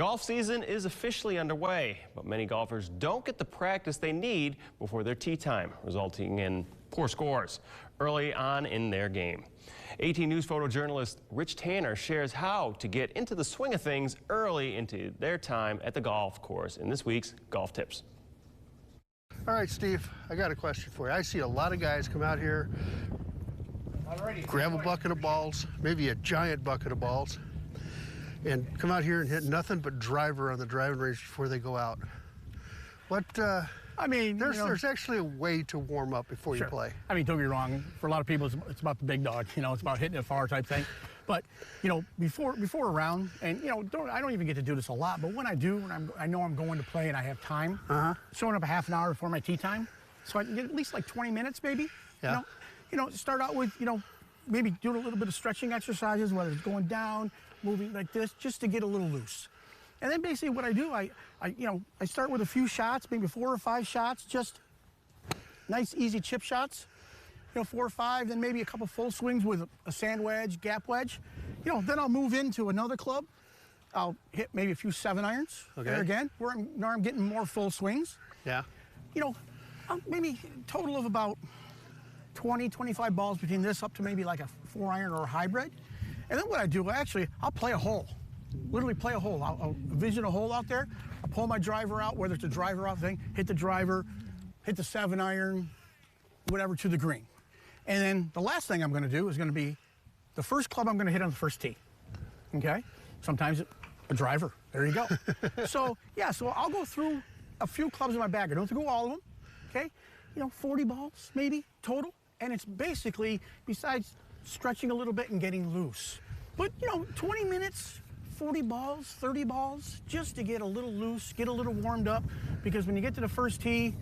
Golf season is officially underway, but many golfers don't get the practice they need before their tee time, resulting in poor scores early on in their game. 18 News photojournalist Rich Tanner shares how to get into the swing of things early into their time at the golf course in this week's Golf Tips. All right, Steve, I got a question for you. I see a lot of guys come out here, grab a bucket of balls, maybe a giant bucket of balls, and come out here and hit nothing but driver on the driving range before they go out. What, I mean, there's actually a way to warm up before you play. I mean, don't get me wrong. For a lot of people, it's about the big dog. You know, it's about hitting it far type thing. But you know, before a round, and you know, I don't even get to do this a lot. But when I do, when I know I'm going to play and I have time, showing up a half an hour before my tee time, so I can get at least like 20 minutes, maybe. Yeah. You know, start out with maybe doing a little bit of stretching exercises, whether it's going down, moving like this, just to get a little loose. And then basically what I do, I start with a few shots, maybe 4 or 5 shots, just nice, easy chip shots. 4 or 5, then maybe a couple full swings with a sand wedge, gap wedge. Then I'll move into another club. I'll hit maybe a few 7-irons. Okay. There again, where I'm getting more full swings. Yeah. Maybe total of about 20, 25 balls between this up to maybe like a 4-iron or a hybrid. And then what I do, I'll play a hole. Literally play a hole. I'll envision a hole out there. I'll pull my driver out, whether it's a driver out thing, hit the driver, hit the 7-iron, whatever, to the green. And then the last thing I'm going to do is going to be the first club I'm going to hit on the first tee. Okay? Sometimes a driver. There you go. So I'll go through a few clubs in my bag. I don't have to go all of them. Okay? 40 balls maybe total. And it's basically, besides stretching a little bit and getting loose. But, 20 minutes, 40 balls, 30 balls, just to get a little loose, get a little warmed up. Because when you get to the first tee,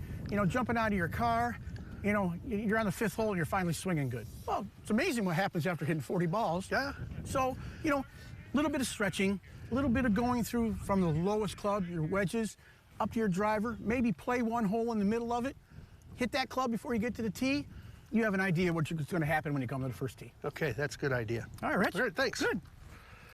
jumping out of your car, you're on the 5th hole and you're finally swinging good. Well, it's amazing what happens after hitting 40 balls. Yeah. So, a little bit of stretching, a little bit of going through from the lowest club, your wedges, up to your driver, maybe play one hole in the middle of it, hit that club before you get to the tee. You have an idea what's going to happen when you come to the first tee. Okay, that's a good idea. All right, Rich. All right, thanks. Good.